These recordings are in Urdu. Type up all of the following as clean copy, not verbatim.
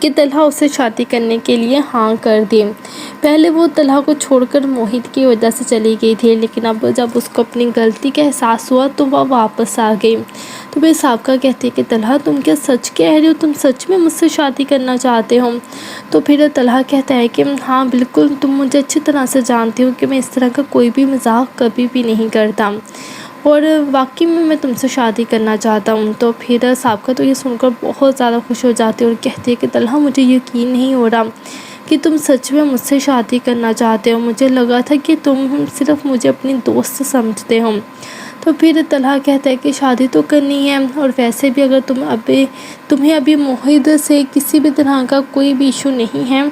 کہ طلحہ اسے شادی کرنے کے لیے ہاں کر دی۔ پہلے وہ طلحہ کو چھوڑ کر موہت کی وجہ سے چلی گئی تھی، لیکن اب جب اس کو اپنی غلطی کا احساس ہوا تو وہ واپس آ گئی۔ تو پھر سابقہ کہتی ہے کہ طلحہ تم کیا سچ کہہ رہے ہو، تم سچ میں مجھ سے شادی کرنا چاہتے ہو؟ تو پھر طلحہ کہتا ہے کہ ہاں بالکل، تم مجھے اچھی طرح سے جانتی ہو کہ میں اس طرح کا کوئی بھی مذاق کبھی بھی نہیں کرتا، اور واقعی میں تم سے شادی کرنا چاہتا ہوں۔ تو پھر سابقہ تو یہ سن کر بہت زیادہ خوش ہو جاتی ہے اور کہتی ہے کہ طلحہ مجھے یقین نہیں ہو رہا کہ تم سچ میں مجھ سے شادی کرنا چاہتے ہو، مجھے لگا تھا کہ تم صرف مجھے اپنی دوست سمجھتے ہو۔ تو پھر طلحہ کہتا ہے کہ شادی تو کرنی ہے، اور ویسے بھی اگر تمہیں ابھی موہت سے کسی بھی طرح کا کوئی بھی ایشو نہیں ہے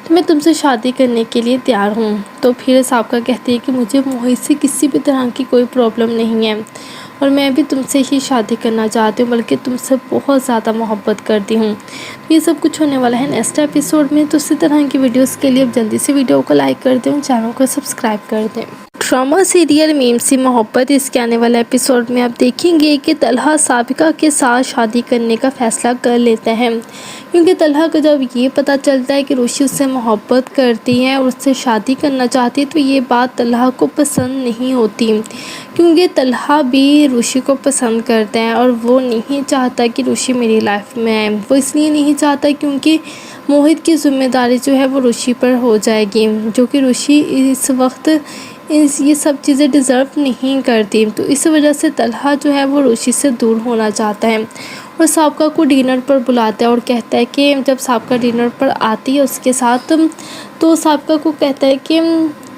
تو میں تم سے شادی کرنے کے لیے تیار ہوں۔ تو پھر سابقہ کہتی ہے کہ مجھے موہت سے کسی بھی طرح کی کوئی پرابلم نہیں ہے، اور میں بھی تم سے ہی شادی کرنا چاہتی ہوں، بلکہ تم سے بہت زیادہ محبت کرتی ہوں۔ یہ سب کچھ ہونے والا ہے نیکسٹ ایپیسوڈ میں، تو اسی طرح کی ویڈیوز کے لیے اب جلدی سے ویڈیو کو لائک کر دیں، چینل کو سبسکرائب کر دیں۔ ڈرامہ سیریل میم سی محبت، اس کے آنے والے ایپیسوڈ میں آپ دیکھیں گے کہ طلحہ سابقہ کے ساتھ شادی کرنے کا فیصلہ کر لیتا ہے، کیونکہ طلحہ کو جب یہ پتہ چلتا ہے کہ روشی اس سے محبت کرتی ہے اور اس سے شادی کرنا چاہتی ہے تو یہ بات طلحہ کو پسند نہیں ہوتی، کیونکہ طلحہ بھی روشی کو پسند کرتا ہے اور وہ نہیں چاہتا کہ روشی میری لائف میں آئے۔ وہ اس لیے نہیں چاہتا کیونکہ موہت کی ذمہ داری جو ہے وہ روشی پر ہو جائے گی، جو کہ روشی اس وقت یہ سب چیزیں ڈیزرو نہیں کرتی، تو اس وجہ سے طلحہ جو ہے وہ روشی سے دور ہونا چاہتا ہے اور سابقہ کو ڈنر پر بلاتا ہے اور کہتا ہے کہ جب سابقہ ڈنر پر آتی ہے اس کے ساتھ، تو سابقہ کو کہتا ہے کہ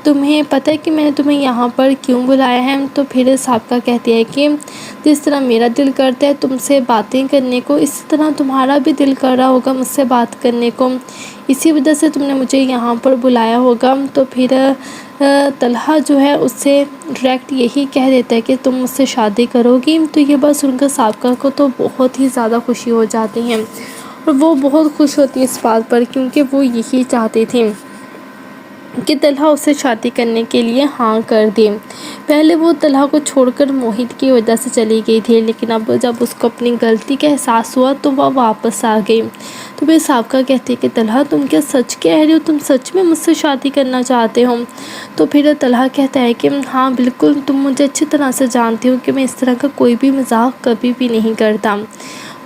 تمہیں پتہ ہے کہ میں نے تمہیں یہاں پر کیوں بلایا ہے؟ تو پھر سابقہ کہتی ہے کہ جس طرح میرا دل کرتا ہے تم سے باتیں کرنے کو، اسی طرح تمہارا بھی دل کر رہا ہوگا مجھ سے بات کرنے کو، اسی وجہ سے تم نے مجھے یہاں پر بلایا ہوگا۔ تو پھر طلحہ جو ہے اس سے ڈائریکٹ یہی کہہ دیتا ہے کہ تم مجھ سے شادی کرو گی۔ تو یہ بات سن کر سابقہ کو تو بہت ہی زیادہ خوشی ہو جاتی ہے، اور وہ بہت خوش ہوتی ہے اس بات پر، کیونکہ وہ یہی چاہتی تھی کہ طلحہ اسے شادی کرنے کے لیے ہاں کر دی۔ پہلے وہ طلحہ کو چھوڑ کر موہت کی وجہ سے چلی گئی تھی، لیکن اب جب اس کو اپنی غلطی کا احساس ہوا تو وہ واپس آ گئی۔ تو پھر سابقہ کہتی ہے کہ طلحہ تم کیا سچ کہہ رہے ہو، تم سچ میں مجھ سے شادی کرنا چاہتے ہو؟ تو پھر طلحہ کہتا ہے کہ ہاں بالکل، تم مجھے اچھی طرح سے جانتی ہو کہ میں اس طرح کا کوئی بھی مذاق کبھی بھی نہیں کرتا،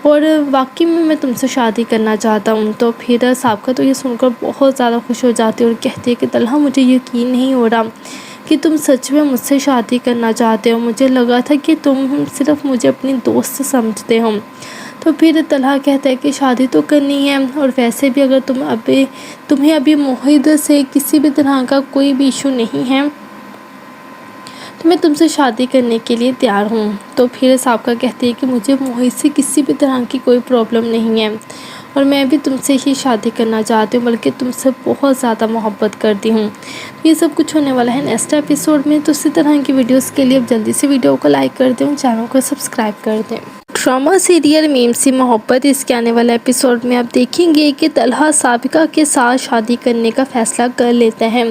اور واقعی میں تم سے شادی کرنا چاہتا ہوں۔ تو پھر سابقہ تو یہ سن کر بہت زیادہ خوش ہو جاتی ہے اور کہتی ہے کہ طلحہ مجھے یقین نہیں ہو رہا کہ تم سچ میں مجھ سے شادی کرنا چاہتے ہو، مجھے لگا تھا کہ تم صرف مجھے اپنی دوست سمجھتے ہو۔ تو پھر طلحہ کہتا ہے کہ شادی تو کرنی ہے، اور ویسے بھی اگر تمہیں ابھی موہت سے کسی بھی طرح کا کوئی بھی ایشو نہیں ہے تو میں تم سے شادی کرنے کے لیے تیار ہوں۔ تو پھر سابقہ کہتی ہے کہ مجھے موہت سے کسی بھی طرح کی کوئی پرابلم نہیں ہے، اور میں بھی تم سے ہی شادی کرنا چاہتی ہوں، بلکہ تم سے بہت زیادہ محبت کرتی ہوں۔ یہ سب کچھ ہونے والا ہے نیکسٹ ایپیسوڈ میں، تو اسی طرح کی ویڈیوز کے لیے اب جلدی سے ویڈیو کو لائک کر دیں، چینل کو سبسکرائب کر دیں۔ ڈرامہ سیریل میم سی محبت، اس کے آنے والے ایپیسوڈ میں آپ دیکھیں گے کہ طلحہ سابقہ کے ساتھ شادی کرنے کا فیصلہ کر لیتا ہے،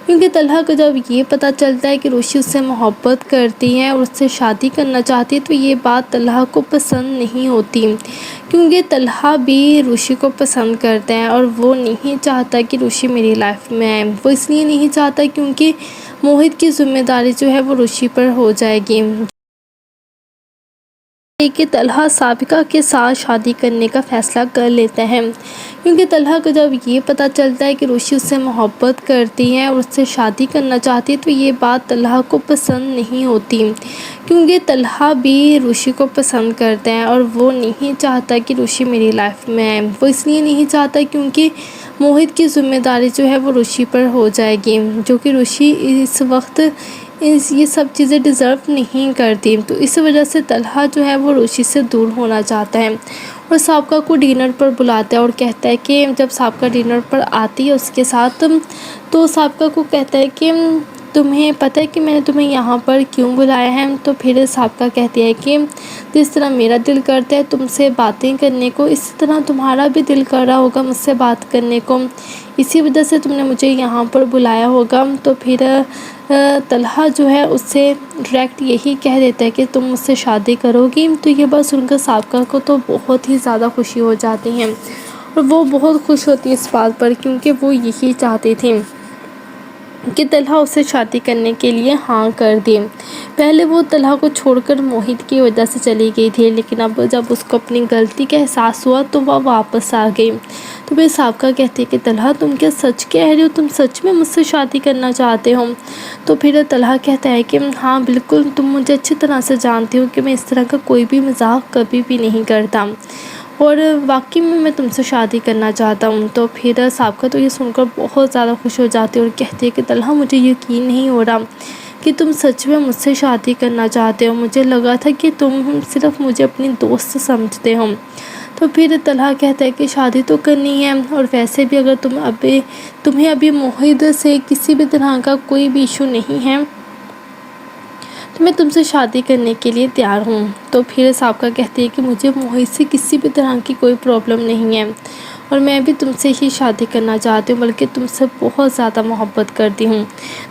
کیونکہ طلحہ کو جب یہ پتہ چلتا ہے کہ روشی اس سے محبت کرتی ہے اور اس سے شادی کرنا چاہتی ہے تو یہ بات طلحہ کو پسند نہیں ہوتی، کیونکہ طلحہ بھی روشی کو پسند کرتا ہے اور وہ نہیں چاہتا کہ روشی میری لائف میں آئے۔ وہ اس لیے نہیں چاہتا کیونکہ موہت کی ذمہ داری جو ہے وہ روشی پر ہو جائے گی، کہ طلحہ سابقہ کے ساتھ شادی کرنے کا فیصلہ کر لیتا ہے، کیونکہ طلحہ کو جب یہ پتہ چلتا ہے کہ روشی اس سے محبت کرتی ہے اور اس سے شادی کرنا چاہتی ہے تو یہ بات طلحہ کو پسند نہیں ہوتی، کیونکہ طلحہ بھی روشی کو پسند کرتا ہے اور وہ نہیں چاہتا کہ روشی میری لائف میں آئے۔ وہ اس لیے نہیں چاہتا کیونکہ موہت کی ذمہ داری جو ہے وہ روشی پر ہو جائے گی، جو کہ روشی اس وقت یہ سب چیزیں ڈیزرو نہیں کرتی، تو اس وجہ سے طلحہ جو ہے وہ روشی سے دور ہونا چاہتا ہے اور سابقہ کو ڈنر پر بلاتا ہے اور کہتا ہے کہ جب سابقہ ڈنر پر آتی ہے اس کے ساتھ، تو سابقہ کو کہتا ہے کہ تمہیں پتہ ہے کہ میں نے تمہیں یہاں پر کیوں بلایا ہے؟ تو پھر سابقہ کہتی ہے کہ جس طرح میرا دل کرتا ہے تم سے باتیں کرنے کو، اسی طرح تمہارا بھی دل کر رہا ہوگا مجھ سے بات کرنے کو، اسی وجہ سے تم نے مجھے یہاں پر بلایا ہوگا۔ تو پھر طلحہ جو ہے اس سے ڈائریکٹ یہی کہہ دیتا ہے کہ تم مجھ سے شادی کرو گی۔ تو یہ بات سن کر سابقہ کو تو بہت ہی زیادہ خوشی ہو جاتی ہے، اور وہ بہت خوش ہوتی ہے اس بات پر، کیونکہ وہ یہی چاہتی تھی کہ طلحہ اسے شادی کرنے کے لیے ہاں کر دے۔ پہلے وہ طلحہ کو چھوڑ کر موہت کی وجہ سے چلی گئی تھی، لیکن اب جب اس کو اپنی غلطی کا احساس ہوا تو وہ واپس آ گئی۔ تو پھر سابقہ کہتی ہے کہ طلحہ تم کیا سچ کہہ رہے ہو؟ تم سچ میں مجھ سے شادی کرنا چاہتے ہو؟ تو پھر طلحہ کہتا ہے کہ ہاں بالکل، تم مجھے اچھی طرح سے جانتی ہو کہ میں اس طرح کا کوئی بھی مذاق کبھی بھی نہیں کرتا، اور واقعی میں تم سے شادی کرنا چاہتا ہوں۔ تو پھر سابقہ تو یہ سن کر بہت زیادہ خوش ہو جاتی ہے اور کہتی ہے کہ طلحہ مجھے یقین نہیں ہو رہا کہ تم سچ میں مجھ سے شادی کرنا چاہتے ہو، مجھے لگا تھا کہ تم صرف مجھے اپنی دوست سمجھتے ہو۔ تو پھر طلحہ کہتا ہے کہ شادی تو کرنی ہے، اور ویسے بھی اگر تمہیں ابھی موہت سے کسی بھی طرح کا کوئی بھی ایشو نہیں ہے تو میں تم سے شادی کرنے کے لیے تیار ہوں۔ تو پھر سابقہ کہتی ہے کہ مجھے موہت سے کسی بھی طرح کی کوئی پرابلم نہیں ہے، اور میں بھی تم سے ہی شادی کرنا چاہتی ہوں، بلکہ تم سے بہت زیادہ محبت کرتی ہوں۔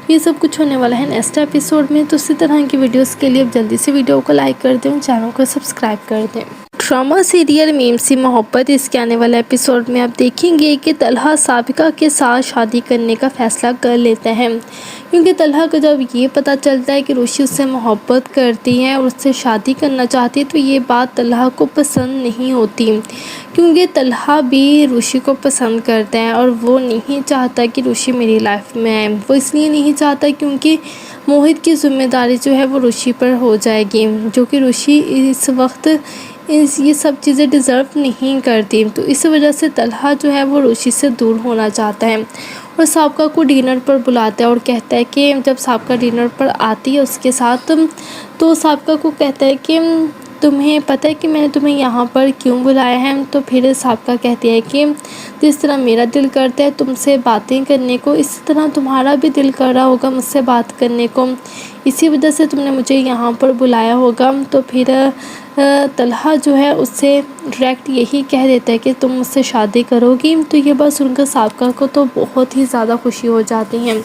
یہ سب کچھ ہونے والا ہے نیکسٹ ایپیسوڈ میں، تو اسی طرح کی ویڈیوز کے لیے اب جلدی سے ویڈیو کو لائک کر دیں، چینل کو سبسکرائب کر دیں۔ ڈرامہ سیریل میم سی محبت، اس کے آنے والے ایپیسوڈ میں آپ دیکھیں گے کہ طلحہ سابقہ کے ساتھ شادی کرنے کا فیصلہ کر لیتا ہے، کیونکہ طلحہ کو جب یہ پتہ چلتا ہے کہ روشی اس سے محبت کرتی ہے اور اس سے شادی کرنا چاہتی ہے تو یہ بات طلحہ کو پسند نہیں ہوتی، کیونکہ طلحہ بھی روشی کو پسند کرتا ہے اور وہ نہیں چاہتا کہ روشی میری لائف میں آئے۔ وہ اس لیے نہیں چاہتا کیونکہ موہت کی ذمہ داری جو ہے وہ روشی پر ہو جائے گی، جو کہ روشی اس وقت یہ سب چیزیں ڈیزرو نہیں کرتی۔ تو اس وجہ سے طلحہ جو ہے وہ روشی سے دور ہونا چاہتا ہے، اور سابقہ کو ڈنر پر بلاتا ہے اور کہتا ہے کہ جب سابقہ ڈنر پر آتی ہے اس کے ساتھ، تو سابقہ کو کہتا ہے کہ تمہیں پتہ ہے کہ میں نے تمہیں یہاں پر کیوں بلایا ہے؟ تو پھر سابقہ کہتی ہے کہ جس طرح میرا دل کرتا ہے تم سے باتیں کرنے کو، اسی طرح تمہارا بھی دل کر رہا ہوگا مجھ سے بات کرنے کو، اسی وجہ سے تم نے مجھے یہاں پر بلایا ہوگا۔ تو پھر طلحہ جو ہے اس سے ڈائریکٹ یہی کہہ دیتا ہے کہ تم مجھ سے شادی کرو گی۔ تو یہ بات سن کر سابقہ کو تو بہت ہی زیادہ خوشی ہو جاتی ہے،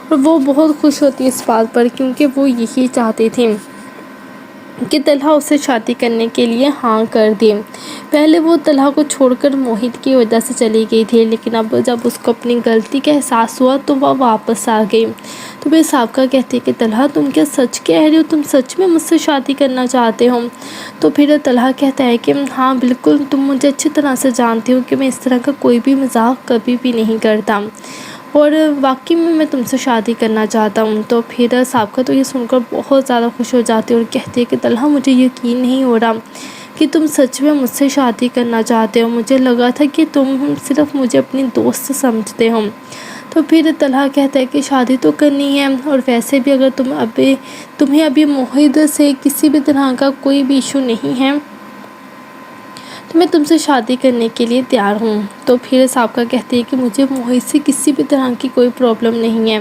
اور وہ بہت خوش ہوتی ہے اس بات پر، کیونکہ وہ یہی چاہتی تھی کہ طلحہ اسے شادی کرنے کے لیے ہاں کر دے۔ پہلے وہ طلحہ کو چھوڑ کر موہت کی وجہ سے چلی گئی تھی، لیکن اب جب اس کو اپنی غلطی کا احساس ہوا تو وہ واپس آ گئی۔ تو پھر سابقہ کہتی ہے کہ طلحہ تم کیا سچ کہہ رہے ہو؟ تم سچ میں مجھ سے شادی کرنا چاہتے ہو؟ تو پھر طلحہ کہتا ہے کہ ہاں بالکل، تم مجھے اچھی طرح سے جانتی ہو کہ میں اس طرح کا کوئی بھی مذاق کبھی بھی نہیں کرتا، اور واقعی میں تم سے شادی کرنا چاہتا ہوں۔ تو پھر سابقہ تو یہ سن کر بہت زیادہ خوش ہو جاتی ہے اور کہتی ہے کہ طلحہ مجھے یقین نہیں ہو رہا کہ تم سچ میں مجھ سے شادی کرنا چاہتے ہو، مجھے لگا تھا کہ تم صرف مجھے اپنی دوست سمجھتے ہو۔ تو پھر طلحہ کہتا ہے کہ شادی تو کرنی ہے، اور ویسے بھی اگر تمہیں ابھی موہت سے کسی بھی طرح کا کوئی بھی ایشو نہیں ہے تو میں تم سے شادی کرنے کے لیے تیار ہوں۔ تو پھر سابقہ کہتی ہے کہ مجھے موہت سے کسی بھی طرح کی کوئی پرابلم نہیں ہے،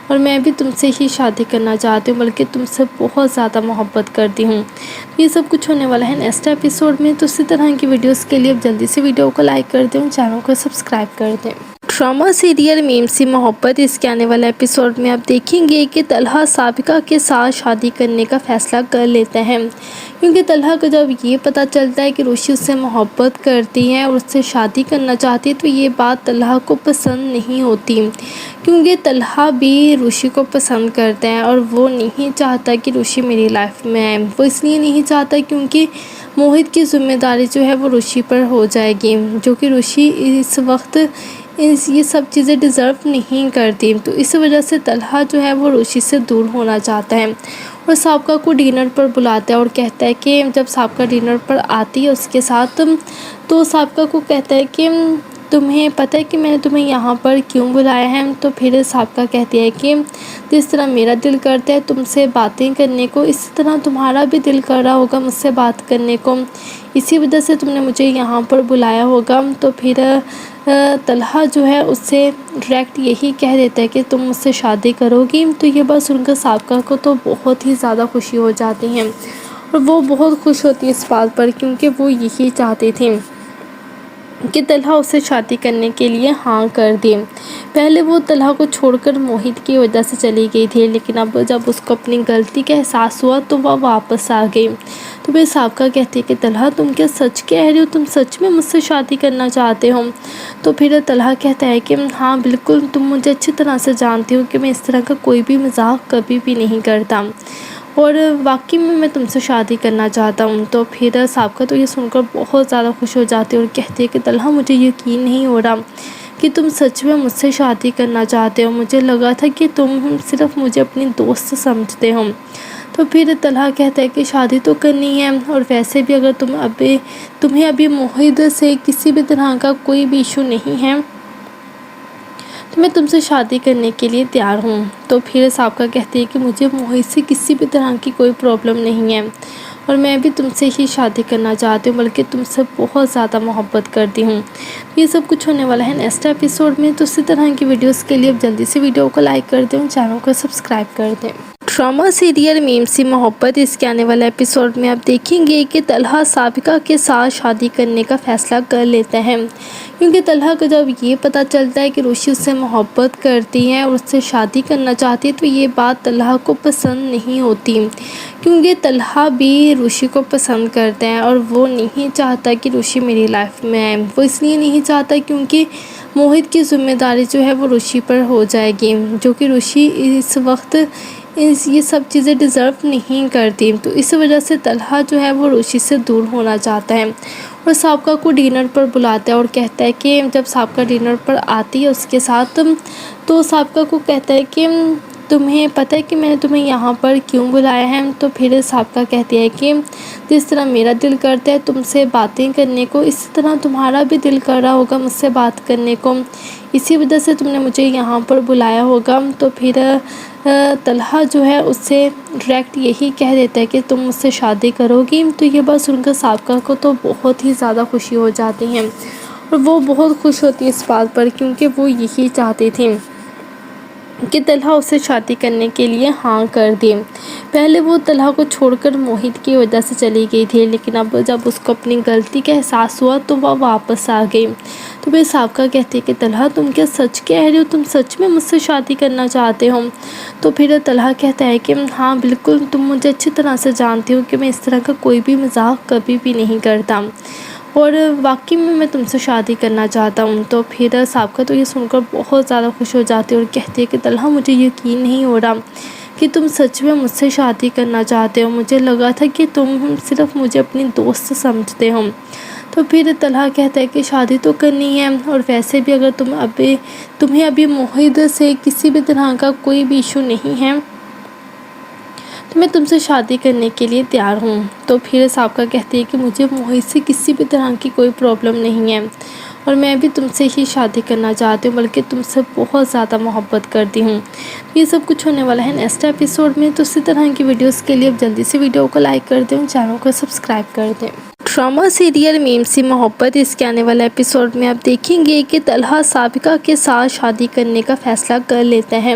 اور میں بھی تم سے ہی شادی کرنا چاہتی ہوں، بلکہ تم سے بہت زیادہ محبت کرتی ہوں۔ یہ سب کچھ ہونے والا ہے نیکسٹ ایپیسوڈ میں، تو اسی طرح کی ویڈیوز کے لیے اب جلدی سے ویڈیو کو لائک کر دیں، چینل کو سبسکرائب کر دیں۔ ڈرامہ سیریل میم سی محبت، اس کے آنے والے ایپیسوڈ میں آپ دیکھیں گے کہ طلحہ سابقہ کے ساتھ شادی کرنے کا فیصلہ کر لیتا ہے، کیونکہ طلحہ کو جب یہ پتہ چلتا ہے کہ روشی اس سے محبت کرتی ہے اور اس سے شادی کرنا چاہتی ہے تو یہ بات طلحہ کو پسند نہیں ہوتی، کیونکہ طلحہ بھی روشی کو پسند کرتا ہے اور وہ نہیں چاہتا کہ روشی میری لائف میں آئے۔ وہ اس لیے نہیں چاہتا کیونکہ موہت کی ذمہ داری جو ہے وہ روشی پر ہو جائے گی، جو کہ روشی اس وقت یہ سب چیزیں ڈیزرو نہیں کرتی۔ تو اس وجہ سے طلحہ جو ہے وہ روشی سے دور ہونا چاہتا ہے، اور سابقہ کو ڈنر پر بلاتا ہے اور کہتا ہے کہ جب سابقہ ڈنر پر آتی ہے اس کے ساتھ، تو سابقہ کو کہتا ہے کہ تمہیں پتہ ہے کہ میں نے تمہیں یہاں پر کیوں بلایا ہے؟ تو پھر سابقہ کہتی ہے کہ جس طرح میرا دل کرتا ہے تم سے باتیں کرنے کو، اسی طرح تمہارا بھی دل کر رہا ہوگا مجھ سے بات کرنے کو، اسی وجہ سے تم نے مجھے یہاں پر بلایا ہوگا۔ تو پھر طلحہ جو ہے اس سے ڈائریکٹ یہی کہہ دیتا ہے کہ تم مجھ سے شادی کرو گی۔ تو یہ بات سن کر سابقہ کو تو بہت ہی زیادہ خوشی ہو جاتی ہے اور وہ بہت خوش ہوتی ہے اس بات پر، کیونکہ وہ یہی چاہتی تھی کہ طلحہ اسے شادی کرنے کے لیے ہاں کر دے۔ پہلے وہ طلحہ کو چھوڑ کر موہت کی وجہ سے چلی گئی تھی، لیکن اب جب اس کو اپنی غلطی کا احساس ہوا تو وہ واپس آ گئی۔ تو پھر سابقہ کہتی ہے کہ طلحہ تم کیا سچ کہہ رہے ہو؟ تم سچ میں مجھ سے شادی کرنا چاہتے ہو؟ تو پھر طلحہ کہتا ہے کہ ہاں بالکل، تم مجھے اچھی طرح سے جانتی ہو کہ میں اس طرح کا کوئی بھی مذاق کبھی بھی نہیں کرتا، اور واقعی میں تم سے شادی کرنا چاہتا ہوں۔ تو پھر سابقہ تو یہ سن کر بہت زیادہ خوش ہو جاتی ہے اور کہتی ہے کہ طلحہ مجھے یقین نہیں ہو رہا کہ تم سچ میں مجھ سے شادی کرنا چاہتے ہو، مجھے لگا تھا کہ تم صرف مجھے اپنی دوست سمجھتے ہو۔ تو پھر طلحہ کہتا ہے کہ شادی تو کرنی ہے، اور ویسے بھی اگر تمہیں ابھی موہت سے کسی بھی طرح کا کوئی بھی ایشو نہیں ہے تو میں تم سے شادی کرنے کے لیے تیار ہوں۔ تو پھر سابقہ کہتی ہے کہ مجھے موہت سے کسی بھی طرح کی کوئی پرابلم نہیں ہے، اور میں بھی تم سے ہی شادی کرنا چاہتی ہوں، بلکہ تم سے بہت زیادہ محبت کرتی ہوں۔ یہ سب کچھ ہونے والا ہے نیکسٹ ایپیسوڈ میں، تو اسی طرح کی ویڈیوز کے لیے اب جلدی سے ویڈیو کو لائک کر دیں، چینل کو سبسکرائب کر دیں۔ ڈرامہ سیریل میم سی محبت، اس کے آنے والے ایپیسوڈ میں آپ دیکھیں گے کہ طلحہ سابقہ کے ساتھ شادی کرنے کا فیصلہ کر لیتا ہے، کیونکہ طلحہ کو جب یہ پتہ چلتا ہے کہ روشی اس سے محبت کرتی ہے اور اس سے شادی کرنا چاہتی ہے تو یہ بات طلحہ کو پسند نہیں ہوتی، کیونکہ طلحہ بھی روشی کو پسند کرتا ہے اور وہ نہیں چاہتا کہ روشی میری لائف میں آئے۔ وہ اس لیے نہیں چاہتا کیونکہ موہت کی ذمہ داری جو ہے وہ روشی پر ہو جائے گی، جو کہ روشی اس وقت یہ سب چیزیں ڈیزرو نہیں کرتی۔ تو اس وجہ سے طلحہ جو ہے وہ روشی سے دور ہونا چاہتا ہے اور سابقہ کو ڈنر پر بلاتا ہے اور کہتا ہے کہ جب سابقہ ڈنر پر آتی ہے اس کے ساتھ، تو سابقہ کو کہتا ہے کہ تمہیں پتہ ہے کہ میں نے تمہیں یہاں پر کیوں بلایا ہے؟ تو پھر سابقہ کہتی ہے کہ جس طرح میرا دل کرتا ہے تم سے باتیں کرنے کو، اسی طرح تمہارا بھی دل کر رہا ہوگا مجھ سے بات کرنے کو، اسی وجہ سے تم نے مجھے یہاں پر بلایا ہوگا۔ تو پھر طلحہ جو ہے اس سے ڈائریکٹ یہی کہہ دیتا ہے کہ تم مجھ سے شادی کرو گی۔ تو یہ بات سن کر سابقہ کو تو بہت ہی زیادہ خوشی ہو جاتی ہے اور وہ بہت خوش ہوتی ہے اس بات پر، کیونکہ وہ یہی چاہتی تھی کہ طلحہ اسے شادی کرنے کے لیے ہاں کر دے۔ پہلے وہ طلحہ کو چھوڑ کر موہت کی وجہ سے چلی گئی تھی، لیکن اب جب اس کو اپنی غلطی کا احساس ہوا تو وہ واپس آ گئی۔ تو پھر سابقہ کہتی ہے کہ طلحہ تم کیا سچ کہہ رہے ہو؟ تم سچ میں مجھ سے شادی کرنا چاہتے ہو؟ تو پھر طلحہ کہتا ہے کہ ہاں بالکل، تم مجھے اچھی طرح سے جانتی ہو کہ میں اس طرح کا کوئی بھی مذاق کبھی بھی نہیں کرتا، اور واقعی میں تم سے شادی کرنا چاہتا ہوں۔ تو پھر سابقہ تو یہ سن کر بہت زیادہ خوش ہو جاتی ہے اور کہتی ہے کہ طلحہ مجھے یقین نہیں ہو رہا کہ تم سچ میں مجھ سے شادی کرنا چاہتے ہو، مجھے لگا تھا کہ تم صرف مجھے اپنی دوست سمجھتے ہو۔ تو پھر طلحہ کہتا ہے کہ شادی تو کرنی ہے، اور ویسے بھی اگر تمہیں ابھی موہت سے کسی بھی طرح کا کوئی بھی ایشو نہیں ہے تو میں تم سے شادی کرنے کے لیے تیار ہوں۔ تو پھر سابقہ کہتی ہے کہ مجھے موہت سے کسی بھی طرح کی کوئی پرابلم نہیں ہے، اور میں بھی تم سے ہی شادی کرنا چاہتی ہوں، بلکہ تم سے بہت زیادہ محبت کرتی ہوں۔ یہ سب کچھ ہونے والا ہے نیکسٹ ایپیسوڈ میں، تو اسی طرح کی ویڈیوز کے لیے اب جلدی سے ویڈیو کو لائک کر دیں، چینل کو سبسکرائب کر دیں۔ ڈرامہ سیریل میم سی محبت، اس کے آنے والے ایپیسوڈ میں آپ دیکھیں گے کہ طلحہ سابقہ کے ساتھ شادی کرنے کا فیصلہ کر لیتا ہے،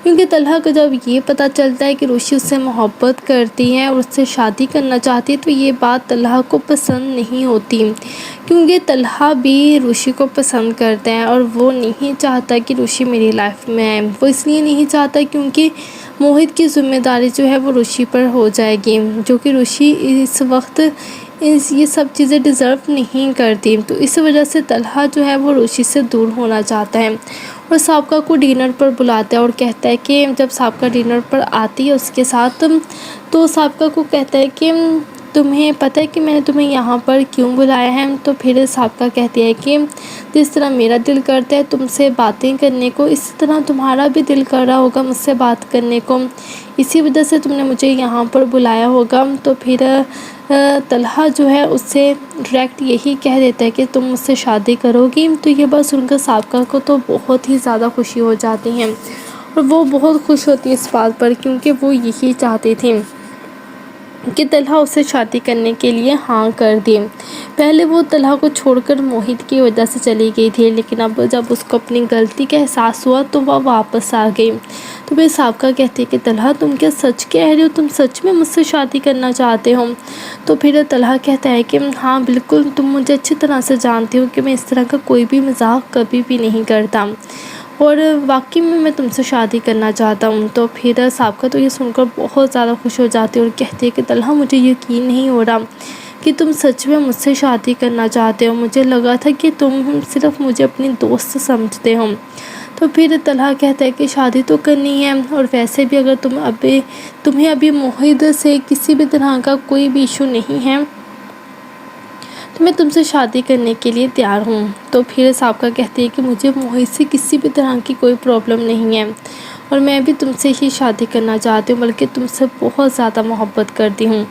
کیونکہ طلحہ کو جب یہ پتہ چلتا ہے کہ روشی اس سے محبت کرتی ہے اور اس سے شادی کرنا چاہتی ہے تو یہ بات طلحہ کو پسند نہیں ہوتی، کیونکہ طلحہ بھی روشی کو پسند کرتا ہے اور وہ نہیں چاہتا کہ روشی میری لائف میں آئے۔ وہ اس لیے نہیں چاہتا کیونکہ موہت کی ذمہ داری جو ہے وہ روشی پر ہو جائے گی، جو کہ روشی اس وقت یہ سب چیزیں ڈیزرو نہیں کرتی۔ تو اس وجہ سے طلحہ جو ہے وہ روشی سے دور ہونا چاہتا ہے اور سابقہ کو ڈنر پر بلاتا ہے اور کہتا ہے کہ جب سابقہ ڈنر پر آتی ہے اس کے ساتھ، تو سابقہ کو کہتا ہے کہ تمہیں پتہ ہے کہ میں نے تمہیں یہاں پر کیوں بلایا ہے؟ تو پھر سابقہ کہتی ہے کہ جس طرح میرا دل کرتا ہے تم سے باتیں کرنے کو، اسی طرح تمہارا بھی دل کر رہا ہوگا مجھ سے بات کرنے کو، اسی وجہ سے تم نے مجھے یہاں پر بلایا ہوگا۔ تو پھر طلحہ جو ہے اس سے ڈائریکٹ یہی کہہ دیتا ہے کہ تم مجھ سے شادی کرو گی۔ تو یہ بات سن کر سابقہ کو تو بہت ہی زیادہ خوشی ہو جاتی ہے اور وہ بہت خوش ہوتی ہے اس بات پر، کیونکہ وہ یہی چاہتی تھی کہ طلحہ اسے شادی کرنے کے لیے ہاں کر دی۔ پہلے وہ طلحہ کو چھوڑ کر موہت کی وجہ سے چلی گئی تھی، لیکن اب جب اس کو اپنی غلطی کا احساس ہوا تو وہ واپس آ گئی۔ تو پھر سابقہ کہتی ہے کہ طلحہ تم کیا سچ کہہ رہے ہو، تم سچ میں مجھ سے شادی کرنا چاہتے ہو؟ تو پھر طلحہ کہتا ہے کہ ہاں بالکل، تم مجھے اچھی طرح سے جانتے ہو کہ میں اس طرح کا کوئی بھی مذاق کبھی بھی نہیں کرتا، اور واقعی میں تم سے شادی کرنا چاہتا ہوں۔ تو پھر سابقہ تو یہ سن کر بہت زیادہ خوش ہو جاتی ہے اور کہتی ہے کہ طلحہ مجھے یقین نہیں ہو رہا کہ تم سچ میں مجھ سے شادی کرنا چاہتے ہو، مجھے لگا تھا کہ تم صرف مجھے اپنی دوست سمجھتے ہو۔ تو پھر طلحہ کہتا ہے کہ شادی تو کرنی ہے، اور ویسے بھی اگر تمہیں ابھی موہت سے کسی بھی طرح کا کوئی بھی ایشو نہیں ہے تو میں تم سے شادی کرنے کے لیے تیار ہوں۔ تو پھر سابقہ کہتی ہے کہ مجھے موہت سے کسی بھی طرح کی کوئی پرابلم نہیں ہے، اور میں بھی تم سے ہی شادی کرنا چاہتی ہوں، بلکہ تم سے بہت زیادہ محبت کرتی ہوں۔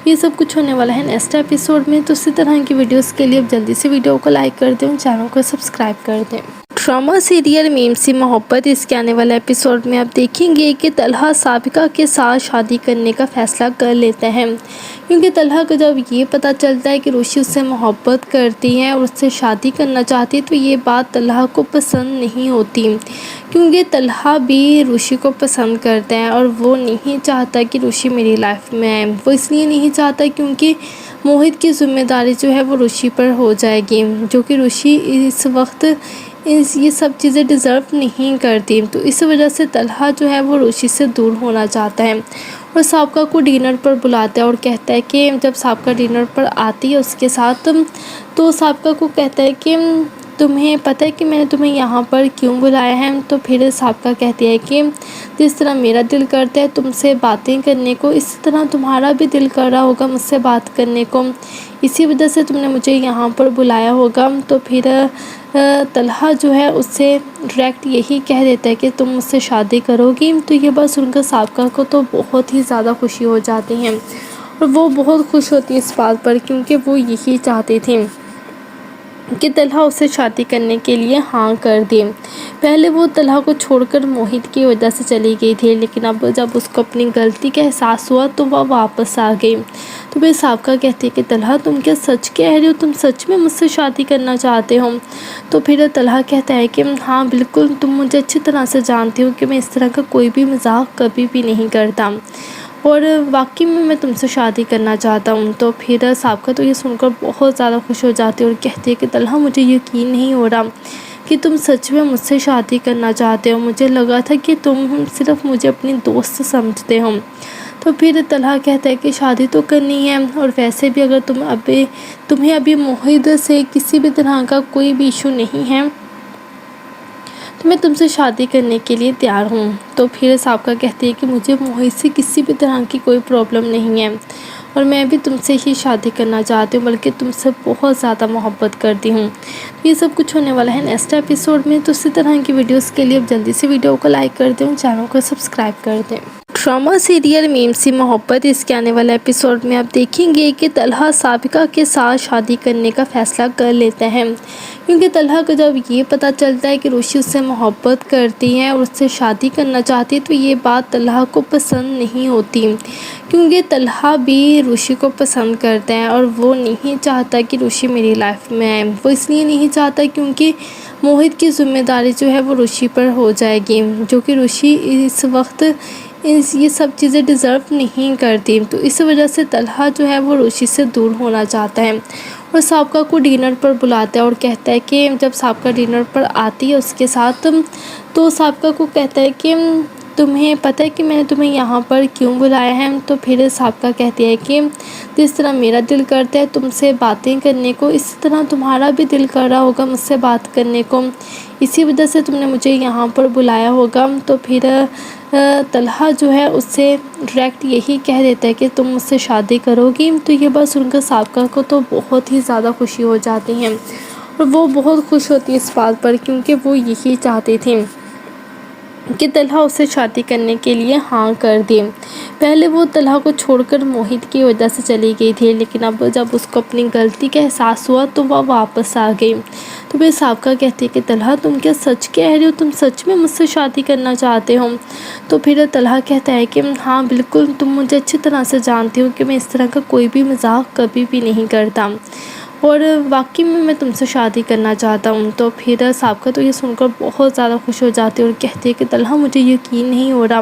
یہ سب کچھ ہونے والا ہے نیکسٹ ایپیسوڈ میں، تو اسی طرح کی ویڈیوز کے لیے اب جلدی سے ویڈیو کو لائک کر دیں، چینل کو سبسکرائب کر دیں۔ ڈرامہ سیریل میم سی محبت، اس کے آنے والے ایپیسوڈ میں آپ دیکھیں گے کہ طلحہ سابقہ کے ساتھ شادی کرنے کا فیصلہ کر لیتا ہے، کیونکہ طلحہ کو جب یہ پتہ چلتا ہے کہ روشی اس سے محبت کرتی ہے اور اس سے شادی کرنا چاہتی ہے تو یہ بات طلحہ کو پسند نہیں ہوتی، کیونکہ طلحہ بھی روشی کو پسند کرتا ہے اور وہ نہیں چاہتا کہ روشی میری لائف میں آئے۔ وہ اس لیے نہیں چاہتا کیونکہ موہت کی ذمہ داری جو ہے وہ روشی پر ہو جائے گی، جو کہ روشی اس وقت یہ سب چیزیں ڈیزرو نہیں کرتی۔ تو اس وجہ سے طلحہ جو ہے وہ روشی سے دور ہونا چاہتا ہے، اور سابقہ کو ڈنر پر بلاتا ہے اور کہتا ہے کہ جب سابقہ ڈنر پر آتی ہے اس کے ساتھ، تو سابقہ کو کہتا ہے کہ تمہیں پتہ ہے کہ میں نے تمہیں یہاں پر کیوں بلایا ہے؟ تو پھر سابقہ کہتی ہے کہ جس طرح میرا دل کرتا ہے تم سے باتیں کرنے کو، اسی طرح تمہارا بھی دل کر رہا ہوگا مجھ سے بات کرنے کو، اسی وجہ سے تم نے مجھے یہاں پر بلایا ہوگا۔ تو پھر طلحہ جو ہے اس سے ڈائریکٹ یہی کہہ دیتا ہے کہ تم مجھ سے شادی کرو گی۔ تو یہ بات سن کر سابقہ کو تو بہت ہی زیادہ خوشی ہو جاتی ہے، اور وہ بہت خوش ہوتی ہے اس بات پر، کیونکہ وہ یہی چاہتی تھی کہ طلحہ اسے شادی کرنے کے لیے ہاں کر دی۔ پہلے وہ طلحہ کو چھوڑ کر موہت کی وجہ سے چلی گئی تھی، لیکن اب جب اس کو اپنی غلطی کا احساس ہوا تو وہ واپس آ گئی۔ تو پھر سابقہ کہتی ہے کہ طلحہ تم کیا سچ کہہ رہے ہو، تم سچ میں مجھ سے شادی کرنا چاہتے ہو؟ تو پھر طلحہ کہتا ہے کہ ہاں بالکل، تم مجھے اچھی طرح سے جانتے ہو کہ میں اس طرح کا کوئی بھی مذاق کبھی بھی نہیں کرتا، اور واقعی میں تم سے شادی کرنا چاہتا ہوں۔ تو پھر سابقہ تو یہ سن کر بہت زیادہ خوش ہو جاتی ہے اور کہتی ہے کہ طلحہ مجھے یقین نہیں ہو رہا کہ تم سچ میں مجھ سے شادی کرنا چاہتے ہو، مجھے لگا تھا کہ تم صرف مجھے اپنی دوست سمجھتے ہو۔ تو پھر طلحہ کہتا ہے کہ شادی تو کرنی ہے، اور ویسے بھی اگر تمہیں ابھی موہت سے کسی بھی طرح کا کوئی بھی ایشو نہیں ہے تو میں تم سے شادی کرنے کے لیے تیار ہوں۔ تو پھر سابقہ کہتی ہے کہ مجھے موہت سے کسی بھی طرح کی کوئی پرابلم نہیں ہے، اور میں بھی تم سے ہی شادی کرنا چاہتی ہوں، بلکہ تم سے بہت زیادہ محبت کرتی ہوں۔ یہ سب کچھ ہونے والا ہے نیکسٹ ایپیسوڈ میں، تو اسی طرح کی ویڈیوز کے لیے اب جلدی سے ویڈیو کو لائک کر دیں، چینل کو سبسکرائب کر دیں۔ ڈرامہ سیریل میم سی محبت، اس کے آنے والے ایپیسوڈ میں آپ دیکھیں گے کہ طلحہ سابقہ کے ساتھ شادی کرنے کا فیصلہ کر لیتا ہے، کیونکہ طلحہ کو جب یہ پتہ چلتا ہے کہ روشی اس سے محبت کرتی ہے اور اس سے شادی کرنا چاہتی ہے تو یہ بات طلحہ کو پسند نہیں ہوتی، کیونکہ طلحہ بھی روشی کو پسند کرتا ہے اور وہ نہیں چاہتا کہ روشی میری لائف میں آئے۔ وہ اس لیے نہیں چاہتا کیونکہ موہت کی ذمہ داری جو ہے وہ روشی پر ہو جائے گی، جو کہ روشی اس وقت یہ سب چیزیں ڈیزرو نہیں کرتی۔ تو اس وجہ سے طلحہ جو ہے وہ روشی سے دور ہونا چاہتا ہے، اور سابقہ کو ڈنر پر بلاتا ہے اور کہتا ہے کہ جب سابقہ ڈنر پر آتی ہے اس کے ساتھ، تو سابقہ کو کہتا ہے کہ تمہیں پتہ ہے کہ میں نے تمہیں یہاں پر کیوں بلایا ہے؟ تو پھر سابقہ کہتی ہے کہ جس طرح میرا دل کرتا ہے تم سے باتیں کرنے کو، اسی طرح تمہارا بھی دل کر رہا ہوگا مجھ سے بات کرنے کو، اسی وجہ سے تم نے مجھے یہاں پر بلایا ہوگا۔ تو پھر طلحہ جو ہے اس سے ڈائریکٹ یہی کہہ دیتا ہے کہ تم مجھ سے شادی کرو گی۔ تو یہ بات سن کر سابقہ کو تو بہت ہی زیادہ خوشی ہو جاتی ہے، اور وہ بہت خوش ہوتی ہے اس بات پر، کیونکہ وہ یہی چاہتی تھی کہ طلحہ اسے شادی کرنے کے لیے ہاں کر دے۔ پہلے وہ طلحہ کو چھوڑ کر موہت کی وجہ سے چلی گئی تھی، لیکن اب جب اس کو اپنی غلطی کا احساس ہوا تو وہ واپس آ گئی۔ تو پھر سابقہ کہتی ہے کہ طلحہ تم کیا سچ کہہ رہے ہو، تم سچ میں مجھ سے شادی کرنا چاہتے ہو؟ تو پھر طلحہ کہتا ہے کہ ہاں بالکل، تم مجھے اچھی طرح سے جانتی ہو کہ میں اس طرح کا کوئی بھی مذاق کبھی بھی نہیں کرتا، اور واقعی میں تم سے شادی کرنا چاہتا ہوں۔ تو پھر سابقہ تو یہ سن کر بہت زیادہ خوش ہو جاتی ہے اور کہتی ہے کہ طلحہ مجھے یقین نہیں ہو رہا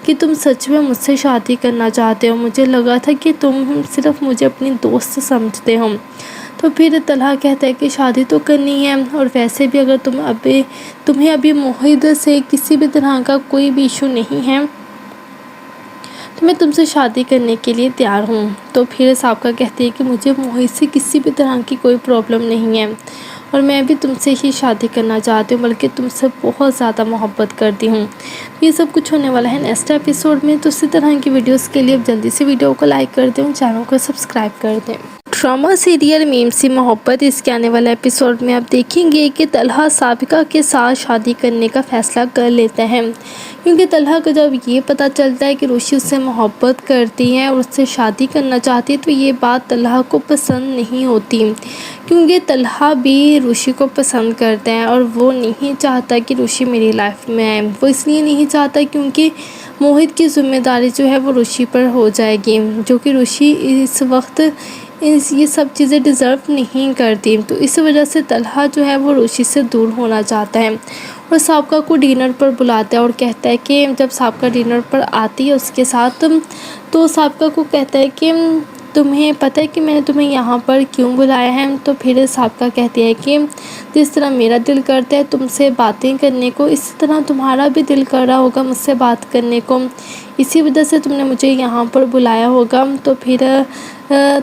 کہ تم سچ میں مجھ سے شادی کرنا چاہتے ہو، مجھے لگا تھا کہ تم صرف مجھے اپنی دوست سمجھتے ہو۔ تو پھر طلحہ کہتا ہے کہ شادی تو کرنی ہے، اور ویسے بھی اگر تمہیں ابھی موہت سے کسی بھی طرح کا کوئی بھی ایشو نہیں ہے تو میں تم سے شادی کرنے کے لیے تیار ہوں۔ تو پھر سابقہ کہتی ہے کہ مجھے موہت سے کسی بھی طرح کی کوئی پرابلم نہیں ہے، اور میں بھی تم سے ہی شادی کرنا چاہتی ہوں، بلکہ تم سے بہت زیادہ محبت کرتی ہوں۔ یہ سب کچھ ہونے والا ہے نیکسٹ ایپیسوڈ میں، تو اسی طرح کی ویڈیوز کے لیے اب جلدی سے ویڈیو کو لائک کر دیں اور چینل کو سبسکرائب کر دیں۔ ڈرامہ سیریل میم سی محبت، اس کے آنے والے ایپیسوڈ میں آپ دیکھیں گے کہ طلحہ سابقہ کے ساتھ شادی کرنے کا فیصلہ کر لیتا ہے، کیونکہ طلحہ کو جب یہ پتہ چلتا ہے کہ روشی اس سے محبت کرتی ہے اور اس سے شادی کرنا چاہتی ہے تو یہ بات طلحہ کو پسند نہیں ہوتی، کیونکہ طلحہ بھی روشی کو پسند کرتا ہے اور وہ نہیں چاہتا کہ روشی میری لائف میں آئے۔ وہ اس لیے نہیں چاہتا کیونکہ موہت کی ذمہ داری جو ہے وہ روشی پر ہو جائے گی، جو کہ روشی اس وقت یہ سب چیزیں ڈیزرو نہیں کرتی۔ تو اس وجہ سے طلحہ جو ہے وہ روشی سے دور ہونا چاہتا ہے اور سابقہ کو ڈنر پر بلاتا ہے اور کہتا ہے کہ جب سابقہ ڈنر پر آتی ہے اس کے ساتھ، تو سابقہ کو کہتا ہے کہ تمہیں پتہ ہے کہ میں نے تمہیں یہاں پر کیوں بلایا ہے؟ تو پھر سابقہ کہتی ہے کہ جس طرح میرا دل کرتا ہے تم سے باتیں کرنے کو، اسی طرح تمہارا بھی دل کر رہا ہوگا مجھ سے بات کرنے کو، اسی وجہ سے تم نے مجھے یہاں پر بلایا ہوگا۔ تو پھر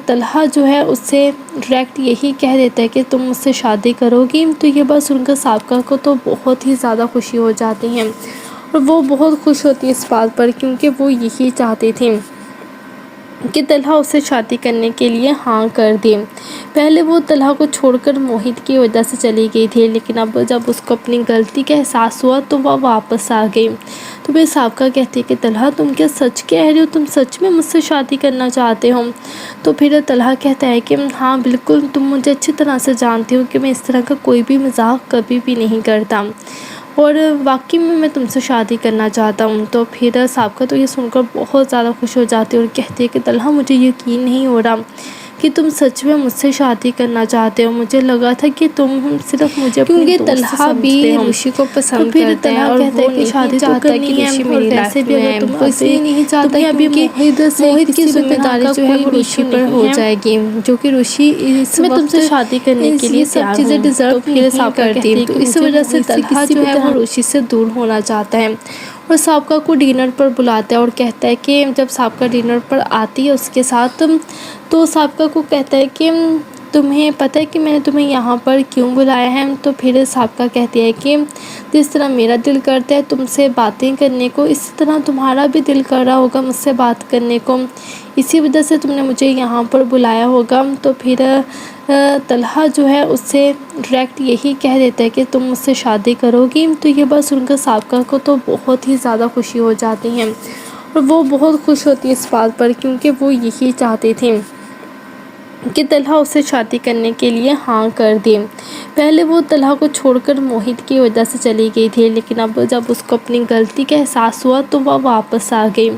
طلحہ جو ہے اس سے ڈائریکٹ یہی کہہ دیتا ہے کہ تم مجھ سے شادی کرو گی۔ تو یہ بات سن کر سابقہ کو تو بہت ہی زیادہ خوشی ہو جاتی ہے، اور وہ بہت خوش ہوتی ہے اس بات پر، کیونکہ وہ یہی چاہتی تھی کہ طلحہ اسے شادی کرنے کے لیے ہاں کر دے۔ پہلے وہ طلحہ کو چھوڑ کر موہت کی وجہ سے چلی گئی تھی، لیکن اب جب اس کو اپنی غلطی کا احساس ہوا تو وہ واپس آ گئی۔ تو پھر سابقہ کہتی ہے کہ طلحہ تم کیا سچ کہہ رہے ہو، تم سچ میں مجھ سے شادی کرنا چاہتے ہو؟ تو پھر طلحہ کہتا ہے کہ ہاں بالکل، تم مجھے اچھی طرح سے جانتی ہو کہ میں اس طرح کا کوئی بھی مذاق کبھی بھی نہیں کرتا، اور واقعی میں تم سے شادی کرنا چاہتا ہوں۔ تو پھر سابقہ تو یہ سن کر بہت زیادہ خوش ہو جاتی ہے اور کہتی ہے کہ طلحہ مجھے یقین نہیں ہو رہا کہ تم سچ میں مجھ سے شادی کرنا چاہتے ہو، مجھے لگا تھا کہ تم صرف مجھے اپنی دوست سمجھتے ہو۔ روشی کو پسند کرتا ہے اور وہ نہیں چاہتا کہ روشی میری لائف میں آئے، وہ اس لیے نہیں چاہتا کیونکہ موہت کی ذمہ داری جو ہے وہ روشی پر ہو جائے گی، جو کہ روشی میں تم سے شادی کرنے کے لیے سب چیزیں ڈیزرو نہیں کرتی۔ تو اس وجہ سے طلحہ جو ہے وہ روشی سے دور ہونا چاہتا ہے اور سابقہ کو ڈنر پر بلاتا ہے اور کہتا ہے کہ جب سابقہ ڈنر پر آتی ہے اس کے ساتھ، تو سابقہ کو کہتا ہے کہ تمہیں پتہ ہے کہ میں نے تمہیں یہاں پر کیوں بلایا ہے؟ تو پھر سابقہ کہتی ہے کہ جس طرح میرا دل کرتا ہے تم سے باتیں کرنے کو، اسی طرح تمہارا بھی دل کر رہا ہوگا مجھ سے بات کرنے کو، اسی وجہ سے تم نے مجھے یہاں پر بلایا ہوگا۔ تو پھر طلحہ جو ہے اس سے ڈائریکٹ یہی کہہ دیتا ہے کہ تم مجھ سے شادی کرو گی۔ تو یہ بات سن کر سابقہ کو تو بہت ہی زیادہ خوشی ہو جاتی ہے، اور وہ بہت خوش ہوتی ہے اس بات پر، کیونکہ وہ یہی چاہتی تھی کہ طلحہ اسے شادی کرنے کے لیے ہاں کر دے۔ پہلے وہ طلحہ کو چھوڑ کر موہت کی وجہ سے چلی گئی تھی، لیکن اب جب اس کو اپنی غلطی کا احساس ہوا تو وہ واپس آ گئی۔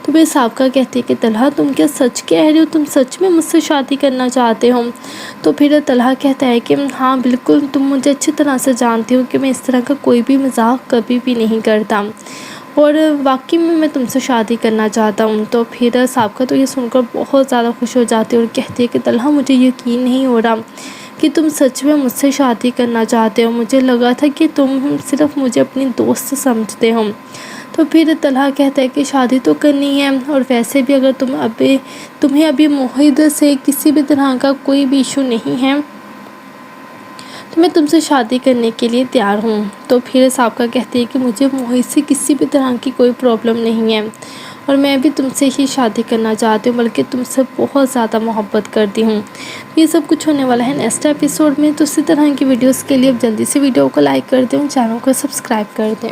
تو پھر سابقہ کہتی ہے کہ طلحہ تم کیا سچ کہہ رہے ہو، تم سچ میں مجھ سے شادی کرنا چاہتے ہو؟ تو پھر طلحہ کہتا ہے کہ ہاں بالکل، تم مجھے اچھی طرح سے جانتی ہو کہ میں اس طرح کا کوئی بھی مذاق کبھی بھی نہیں کرتا، اور واقعی میں تم سے شادی کرنا چاہتا ہوں۔ تو پھر سابقہ تو یہ سن کر بہت زیادہ خوش ہو جاتی ہے اور کہتی ہے کہ طلحہ مجھے یقین نہیں ہو رہا کہ تم سچ میں مجھ سے شادی کرنا چاہتے ہو، مجھے لگا تھا کہ تم صرف مجھے اپنی دوست سمجھتے ہو۔ تو پھر طلحہ کہتا ہے کہ شادی تو کرنی ہے، اور ویسے بھی اگر تمہیں ابھی موہت سے کسی بھی طرح کا کوئی بھی ایشو نہیں ہے تو میں تم سے شادی کرنے کے لیے تیار ہوں۔ تو پھر سابقہ کہتی ہے کہ مجھے موہت سے کسی بھی طرح کی کوئی پرابلم نہیں ہے، اور میں بھی تم سے ہی شادی کرنا چاہتی ہوں، بلکہ تم سے بہت زیادہ محبت کرتی ہوں۔ یہ سب کچھ ہونے والا ہے نیکسٹ ایپیسوڈ میں، تو اسی طرح کی ویڈیوز کے لیے اب جلدی سے ویڈیو کو لائک کر دیں اور چینل کو سبسکرائب کر دیں۔